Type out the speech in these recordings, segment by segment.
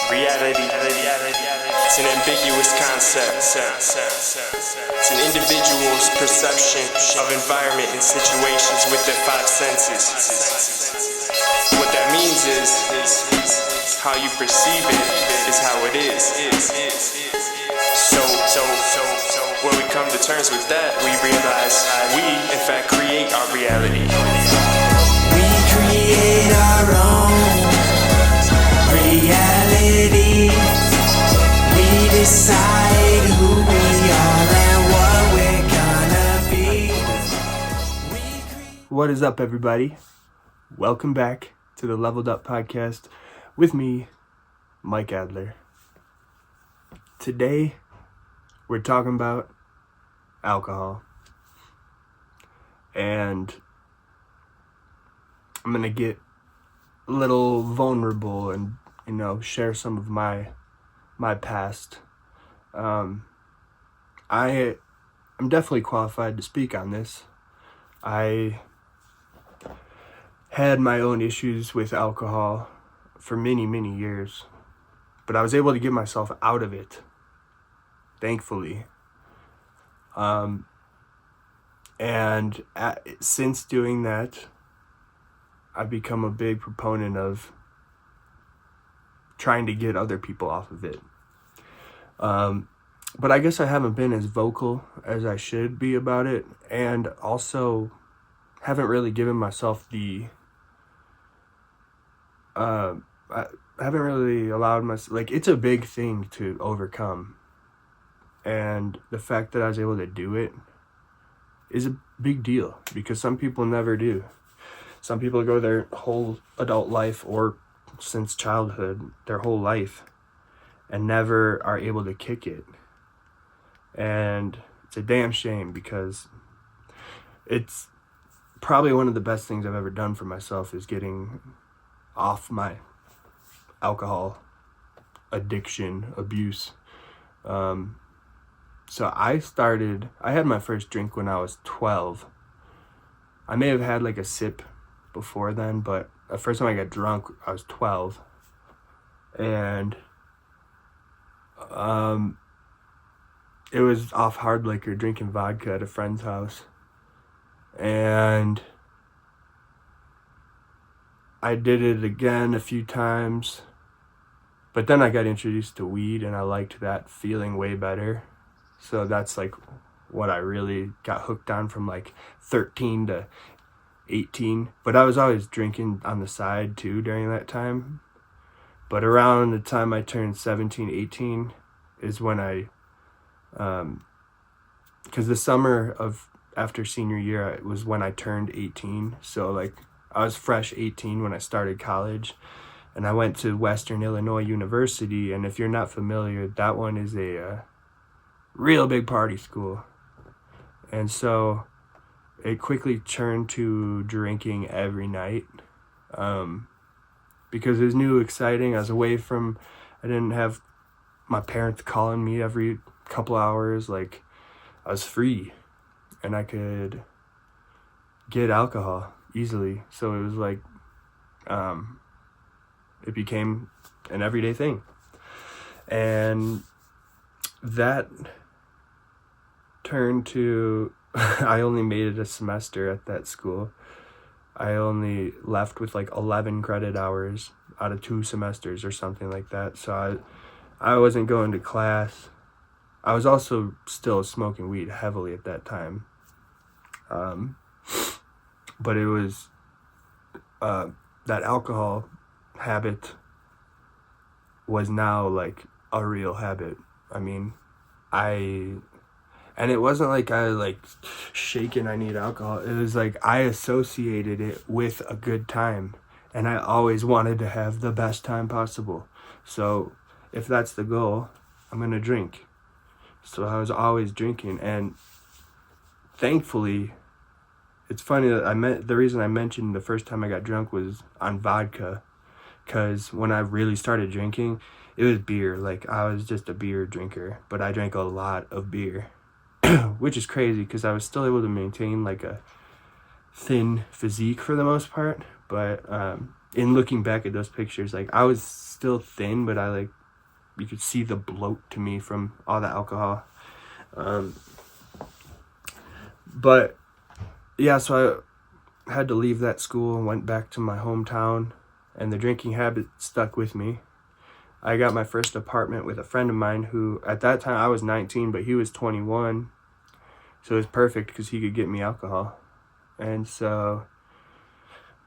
Reality, it's an ambiguous concept. It's an individual's perception of environment and situations with their five senses. What that means is how you perceive it is how it is. So when we come to terms with that, we realize we, in fact, create our reality. We create our own reality. We decide who we are and what we're gonna be. What is up, everybody? Welcome back to the Leveled Up podcast with me, Mike Adler. Today, we're talking about alcohol. And I'm going to get a little vulnerable and, share some of my past. I'm definitely qualified to speak on this. I had my own issues with alcohol for many, many years, but I was able to get myself out of it, thankfully. Since doing that, I've become a big proponent of trying to get other people off of it. But I guess I haven't been as vocal as I should be about it, and also haven't really given myself I haven't really allowed myself, it's a big thing to overcome. And the fact that I was able to do it is a big deal, because some people never do. Some people go their whole adult life, or since childhood, their whole life, and never are able to kick it. And it's a damn shame, because it's probably one of the best things I've ever done for myself is getting off my alcohol addiction, abuse. So I had my first drink when I was 12. I may have had a sip before then, but the first time I got drunk, I was 12. And it was off hard liquor, drinking vodka at a friend's house. And I did it again a few times, but then I got introduced to weed, and I liked that feeling way better. So that's what I really got hooked on from 13 to 18. But I was always drinking on the side too during that time. But around the time I turned 17, 18 is when because the summer of after senior year, it was when I turned 18. So I was fresh 18 when I started college, and I went to Western Illinois University. And if you're not familiar, that one is a real big party school. And so it quickly turned to drinking every night, because it was new, exciting. I was away from, I didn't have my parents calling me every couple hours. I was free, and I could get alcohol easily. So it was it became an everyday thing. And that turned to, I only made it a semester at that school. I only left with 11 credit hours out of 2 semesters or something like that. So I wasn't going to class. I was also still smoking weed heavily at that time. But it was that alcohol habit was now a real habit. I mean, and it wasn't I shaking, I need alcohol. It was I associated it with a good time, and I always wanted to have the best time possible. So if that's the goal, I'm gonna drink. So I was always drinking, and thankfully, it's funny that the reason I mentioned the first time I got drunk was on vodka, because when I really started drinking, it was beer. I was just a beer drinker, but I drank a lot of beer, which is crazy because I was still able to maintain a thin physique for the most part. But in looking back at those pictures, I was still thin, but I you could see the bloat to me from all the alcohol. But yeah, so I had to leave that school and went back to my hometown, and the drinking habit stuck with me. I got my first apartment with a friend of mine who, at that time, I was 19, but he was 21. So it was perfect because he could get me alcohol. And so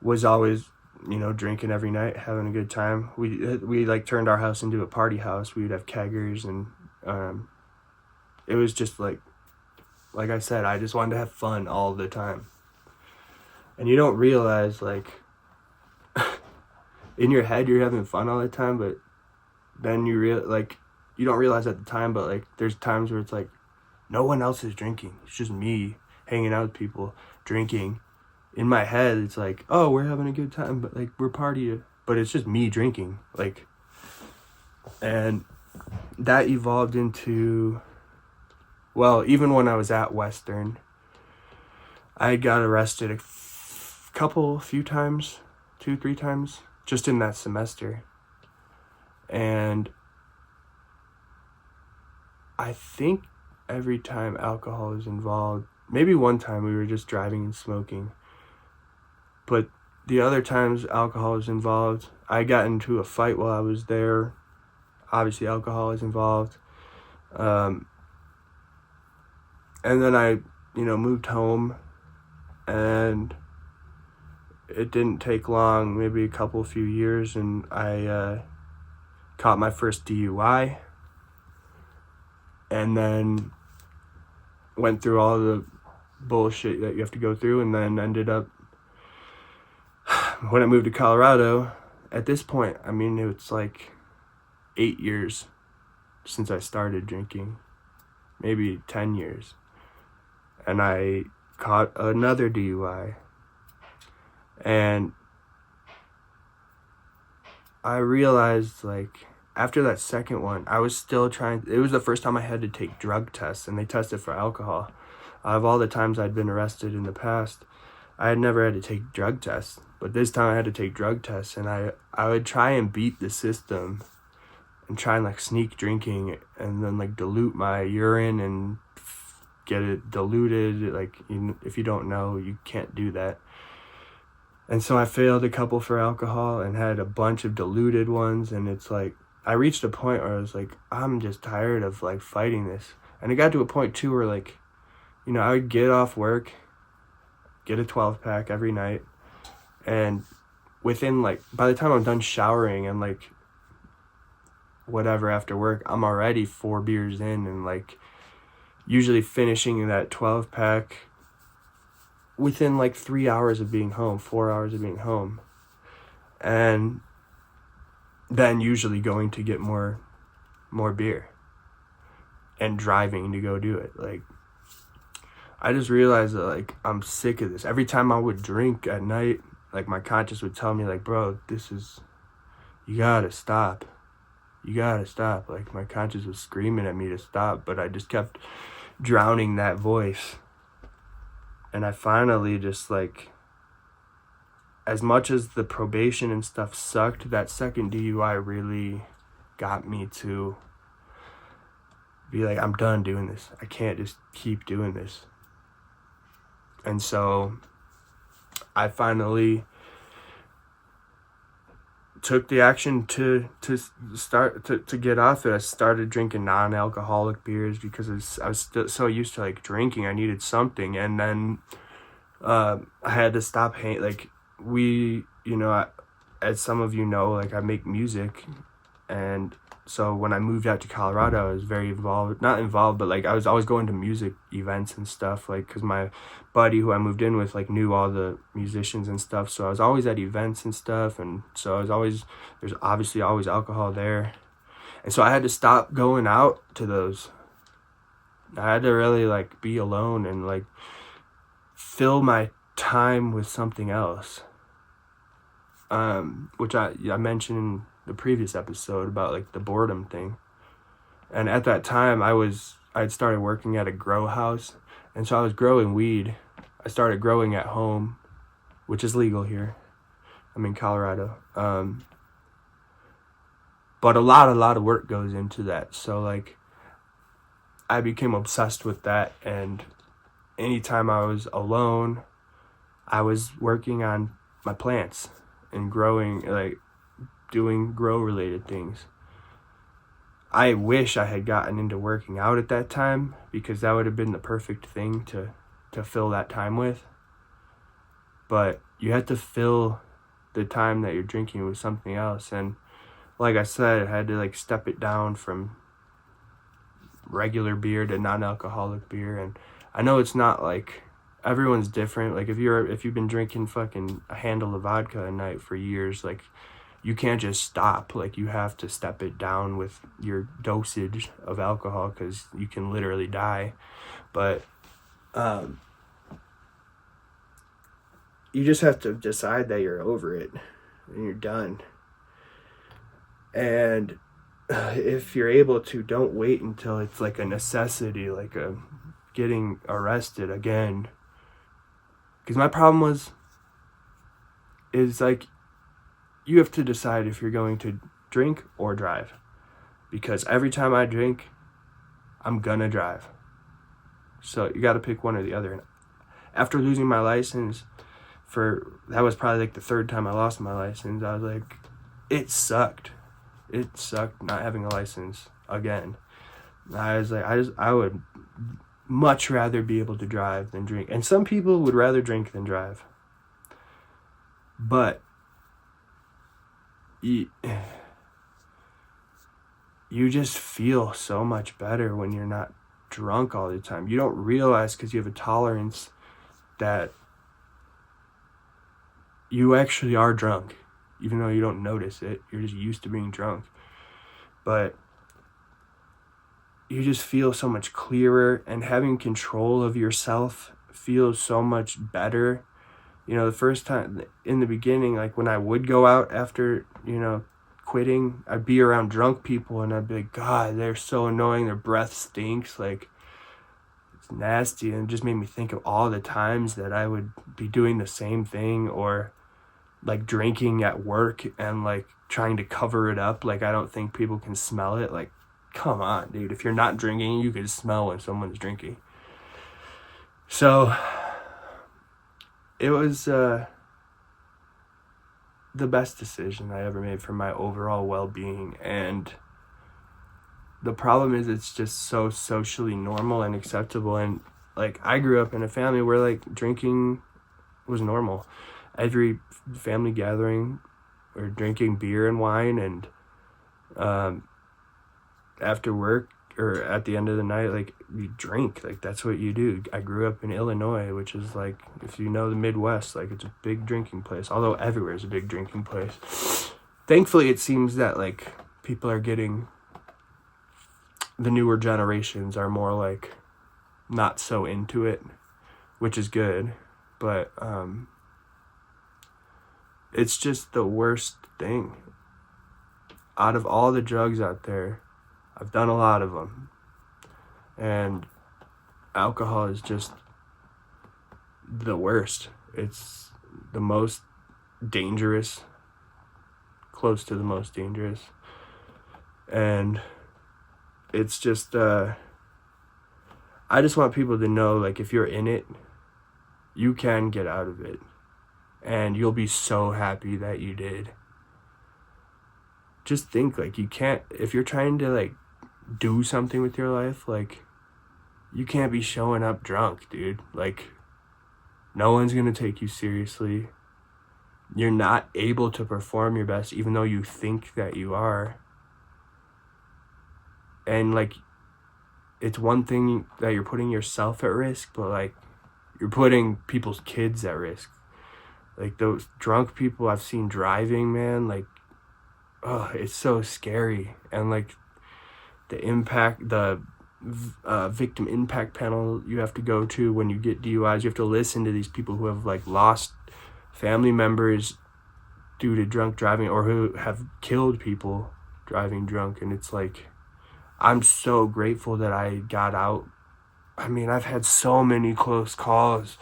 was always, drinking every night, having a good time. We like turned our house into a party house. We would have keggers, and it was just like I said, I just wanted to have fun all the time. And you don't realize, like, in your head you're having fun all the time, but then you don't realize at the time, but like there's times where it's like no one else is drinking. It's just me hanging out with people drinking. In my head it's like, oh, we're having a good time, but like we're partying, but it's just me drinking. Like, and that evolved into, well, even when I was at Western, I got arrested a few times, 2-3 times, just in that semester. And I think every time alcohol is involved, maybe one time we were just driving and smoking, but the other times alcohol is involved, I got into a fight while I was there. Obviously alcohol is involved. And then I, moved home, and it didn't take long, maybe a few years, and I caught my first DUI, and then went through all the bullshit that you have to go through, and then ended up, when I moved to Colorado, at this point, it's like 8 years since I started drinking, maybe 10 years, and I caught another DUI. And I realized, like, after that second one, I was still it was the first time I had to take drug tests, and they tested for alcohol. Out of all the times I'd been arrested in the past, I had never had to take drug tests. But this time I had to take drug tests, and I would try and beat the system and try and, like, sneak drinking and then, like, dilute my urine and get it diluted. Like, if you don't know, you can't do that. And so I failed a couple for alcohol and had a bunch of diluted ones, and it's like, I reached a point where I was like, I'm just tired of, like, fighting this. And it got to a point too where, like, I would get off work, get a 12-pack every night, and within, like, by the time I'm done showering and, like, whatever after work, I'm already 4 beers in, and, like, usually finishing that 12-pack within, like, 3 hours of being home, 4 hours of being home. And then usually going to get more beer and driving to go do it. Like, I just realized that, like, I'm sick of this. Every time I would drink at night, like, my conscience would tell me, like, bro, you gotta stop. You gotta stop. Like, my conscience was screaming at me to stop, but I just kept drowning that voice. And I finally just, like, as much as the probation and stuff sucked, that second DUI really got me to be like, I'm done doing this. I can't just keep doing this. And so I finally took the action to start to get off it. I started drinking non-alcoholic beers because I was still so used to, like, drinking. I needed something, and then I had to stop like, as some of you know, like, I make music, and so when I moved out to Colorado, I was very not involved, but, like, I was always going to music events and stuff, like, because my buddy who I moved in with, like, knew all the musicians and stuff, so I was always at events and stuff, and so there's obviously always alcohol there, and so I had to stop going out to those. I had to really, like, be alone and, like, fill my time with something else, which I mentioned in the previous episode about, like, the boredom thing. And at that time I'd started working at a grow house, and so I was growing weed. I started growing at home, which is legal here. I'm in Colorado. But a lot of work goes into that. So like I became obsessed with that, and anytime I was alone, I was working on my plants and growing, like doing grow related things. I wish I had gotten into working out at that time, because that would have been the perfect thing to fill that time with. But you have to fill the time that you're drinking with something else. And like I said, I had to like step it down from regular beer to non-alcoholic beer. And I know it's not like, everyone's different. Like if you've been drinking fucking a handle of vodka a night for years, like you can't just stop. Like you have to step it down with your dosage of alcohol, because you can literally die. But you just have to decide that you're over it and you're done. And if you're able to, don't wait until it's like a necessity, like a getting arrested again. Because my problem is like, you have to decide if you're going to drink or drive. Because every time I drink, I'm gonna drive. So you got to pick one or the other. And after losing my license, that was probably like the third time I lost my license, I was like, it sucked. It sucked not having a license again. I was like, I would much rather be able to drive than drink. And some people would rather drink than drive. But you just feel so much better when you're not drunk all the time. You don't realize, because you have a tolerance, that you actually are drunk, even though you don't notice it. You're just used to being drunk. But you just feel so much clearer, and having control of yourself feels so much better. You know, the first time in the beginning, like when I would go out after, quitting, I'd be around drunk people and I'd be like, God, they're so annoying. Their breath stinks. Like, it's nasty. And it just made me think of all the times that I would be doing the same thing, or like drinking at work and like trying to cover it up. Like, I don't think people can smell it. Like, come on, dude. If you're not drinking, you can smell when someone's drinking. So it was the best decision I ever made for my overall well-being. And the problem is, it's just so socially normal and acceptable. And like, I grew up in a family where like drinking was normal. Every family gathering, we're drinking beer and wine, and after work or at the end of the night, like, you drink. Like, that's what you do. I grew up in Illinois, which is like, if you know the Midwest, like, it's a big drinking place, although everywhere is a big drinking place. Thankfully, it seems that like people are getting, the newer generations are more like not so into it, which is good. But it's just the worst thing. Out of all the drugs out there, I've done a lot of them, and alcohol is just the worst. It's the most dangerous, close to the most dangerous. And it's just, I just want people to know, like, if you're in it, you can get out of it. And you'll be so happy that you did. Just think, like, you can't, if you're trying to, like, do something with your life, like, you can't be showing up drunk, dude. Like, no one's gonna take you seriously. You're not able to perform your best, even though you think that you are. And, like, it's one thing that you're putting yourself at risk, but, like, you're putting people's kids at risk. Like, those drunk people I've seen driving, man, like, oh, it's so scary. And, like, the victim impact panel you have to go to when you get DUIs, you have to listen to these people who have, like, lost family members due to drunk driving, or who have killed people driving drunk. And it's like, I'm so grateful that I got out. I mean, I've had so many close calls,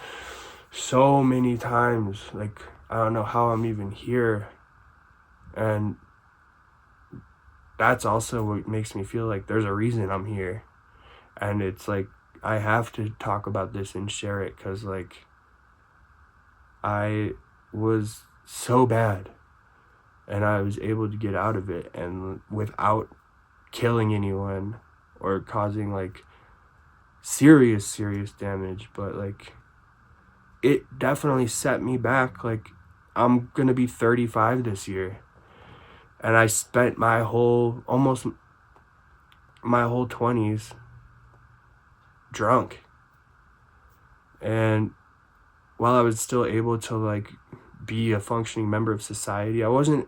so many times. Like, I don't know how I'm even here. And that's also what makes me feel like there's a reason I'm here. And it's like, I have to talk about this and share it, because like, I was so bad and I was able to get out of it, and without killing anyone or causing like serious damage. But like, it definitely set me back. Like, I'm gonna be 35 this year, and I spent almost my whole 20s drunk. And while I was still able to like be a functioning member of society, I wasn't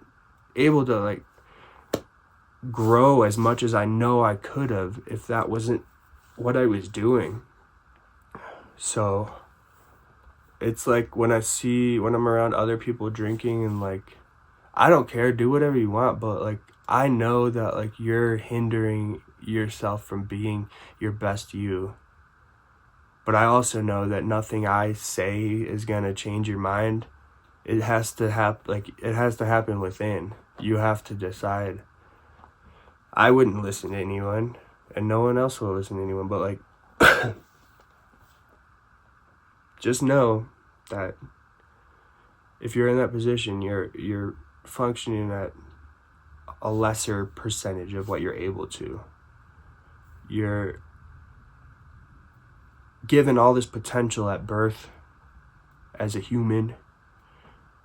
able to like grow as much as I know I could have if that wasn't what I was doing. So it's like, when I'm around other people drinking, and like, I don't care, do whatever you want, but like, I know that like, you're hindering yourself from being your best you. But I also know that nothing I say is gonna change your mind. It has to happen within. You have to decide. I wouldn't listen to anyone, and no one else will listen to anyone, but like, just know that if you're in that position, you're functioning at a lesser percentage of what you're able to. You're given all this potential at birth as a human.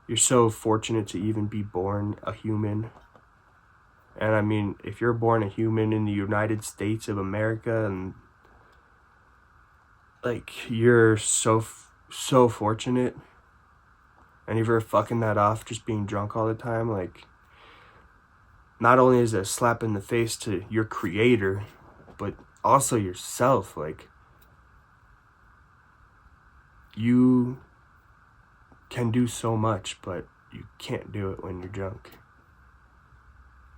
You're so fortunate to even be born a human. And I mean, if you're born a human in the United States of America, and like, you're so fortunate, and if you're fucking that off just being drunk all the time, like, not only is it a slap in the face to your creator, but also yourself. Like, you can do so much, but you can't do it when you're drunk.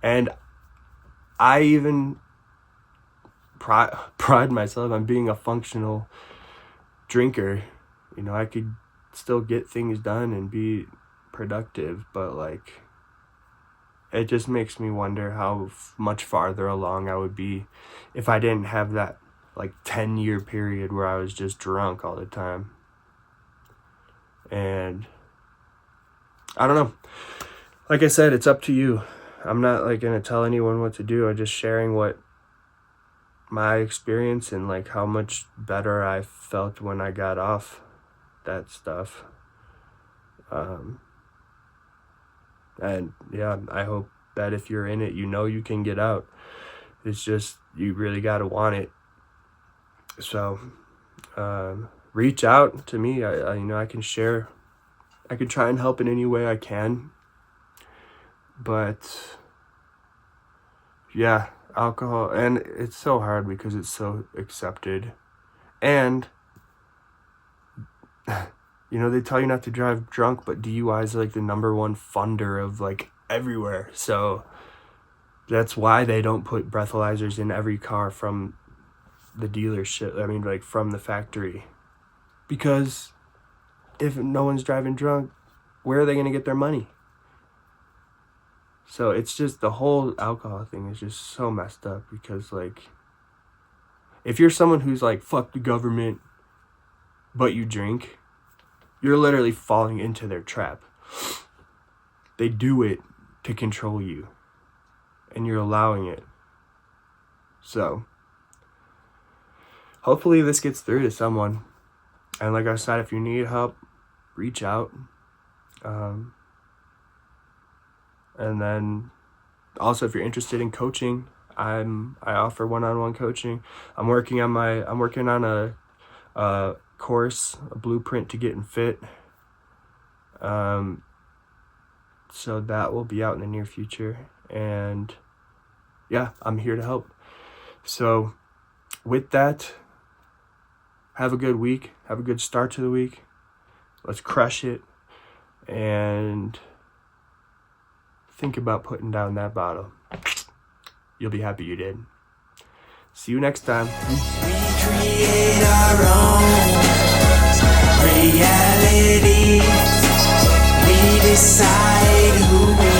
And I even pride myself on being a functional drinker. You know, I could still get things done and be productive, but like, it just makes me wonder how much farther along I would be if I didn't have that like 10-year period where I was just drunk all the time. And I don't know. Like I said, it's up to you. I'm not like gonna tell anyone what to do. I'm just sharing what my experience and like how much better I felt when I got off that stuff. And yeah, I hope that if you're in it, you know you can get out. It's just, you really gotta want it. So reach out to me. I can share. I can try and help in any way I can. But yeah, alcohol, and it's so hard because it's so accepted. And you know, they tell you not to drive drunk, but DUIs are like the number one funder of like everywhere. So that's why they don't put breathalyzers in every car from the dealership. I mean, like, from the factory. Because if no one's driving drunk, where are they going to get their money? So it's just, the whole alcohol thing is just so messed up, because like, if you're someone who's like, fuck the government, but you drink, you're literally falling into their trap. They do it to control you, and you're allowing it. So hopefully this gets through to someone. And like I said, if you need help, reach out. And then also, if you're interested in coaching, I offer one-on-one coaching. I'm working on a course, a blueprint to getting fit. So that will be out in the near future. And yeah, I'm here to help. So with that, have a good week. Have a good start to the week. Let's crush it. And think about putting down that bottle. You'll be happy you did. See you next time. We create our own reality. We decide who we